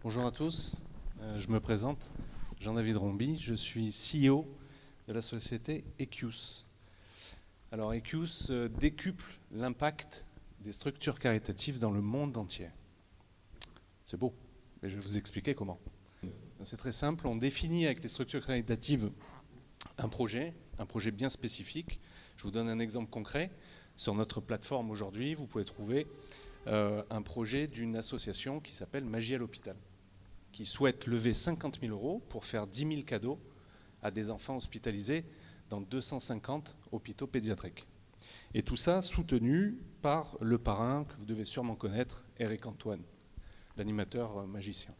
Bonjour à tous, je me présente, Jean-David Romby, je suis CEO de la société Equius. Alors Equius décuple l'impact des structures caritatives dans le monde entier. C'est beau, mais je vais vous expliquer comment. C'est très simple, on définit avec les structures caritatives un projet bien spécifique. Je vous donne un exemple concret. Sur notre plateforme aujourd'hui, vous pouvez trouver un projet d'une association qui s'appelle Magie à l'hôpital, qui souhaite lever 50 000 € pour faire 10 000 cadeaux à des enfants hospitalisés dans 250 hôpitaux pédiatriques. Et tout ça soutenu par le parrain que vous devez sûrement connaître, Eric Antoine, l'animateur magicien.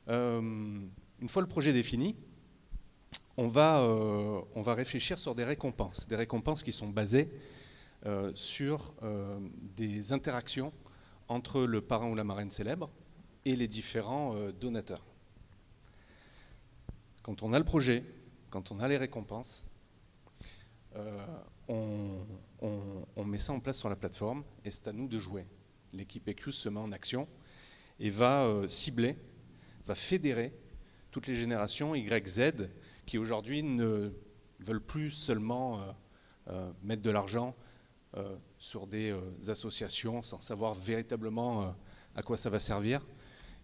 Une fois le projet défini, on va réfléchir sur des récompenses qui sont basées sur des interactions entre le parrain ou la marraine célèbre et les différents donateurs. Quand on a le projet, quand on a les récompenses, on met ça en place sur la plateforme et c'est à nous de jouer. L'équipe Equius se met en action et va cibler, va fédérer toutes les générations YZ qui aujourd'hui ne veulent plus seulement mettre de l'argent sur des associations sans savoir véritablement à quoi ça va servir,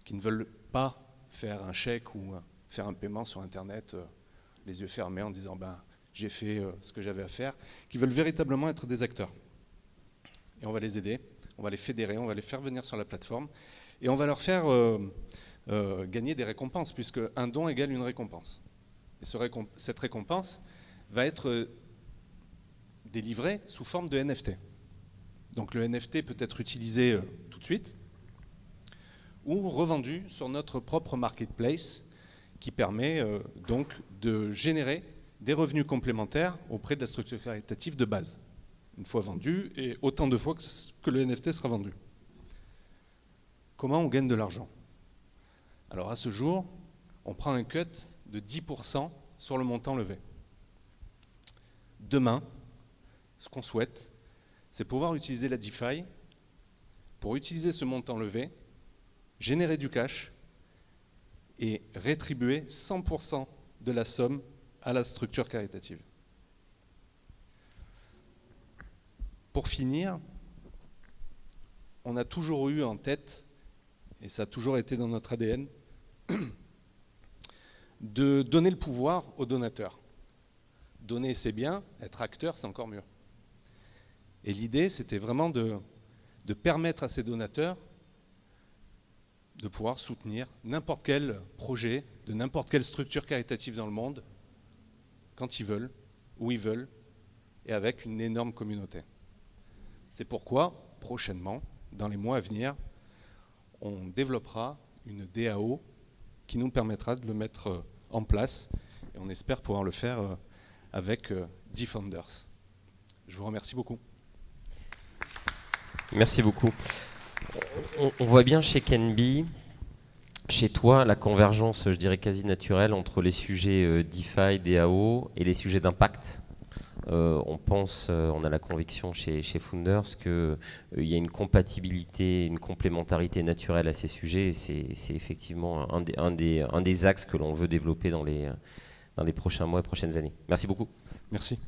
qui ne veulent pas faire un chèque ou faire un paiement sur Internet les yeux fermés en disant j'ai fait ce que j'avais à faire, qui veulent véritablement être des acteurs. Et on va les aider, on va les fédérer, on va les faire venir sur la plateforme et on va leur faire gagner des récompenses, puisque un don égale une récompense. Et cette récompense va être délivrée sous forme de NFT. Donc le NFT peut être utilisé tout de suite ou revendu sur notre propre marketplace qui permet donc de générer des revenus complémentaires auprès de la structure caritative de base, une fois vendu et autant de fois que le NFT sera vendu. Comment on gagne de l'argent? Alors à ce jour, on prend un cut de 10% sur le montant levé. Demain, ce qu'on souhaite, c'est pouvoir utiliser la DeFi pour utiliser ce montant levé, générer du cash et rétribuer 100% de la somme à la structure caritative. Pour finir, on a toujours eu en tête, et ça a toujours été dans notre ADN, de donner le pouvoir aux donateurs. Donner, c'est bien, être acteur, c'est encore mieux. Et l'idée, c'était vraiment de permettre à ces donateurs de pouvoir soutenir n'importe quel projet, de n'importe quelle structure caritative dans le monde, quand ils veulent, où ils veulent, et avec une énorme communauté. C'est pourquoi, prochainement, dans les mois à venir, on développera une DAO qui nous permettra de le mettre en place, et on espère pouvoir le faire avec Defenders. Je vous remercie beaucoup. Merci beaucoup. On voit bien chez Kenby, chez toi, la convergence, je dirais, quasi naturelle entre les sujets DeFi, DAO et les sujets d'impact. On a la conviction chez Founders qu'il y a une compatibilité, une complémentarité naturelle à ces sujets. Et c'est effectivement un des axes que l'on veut développer dans les prochains mois et prochaines années. Merci beaucoup. Merci.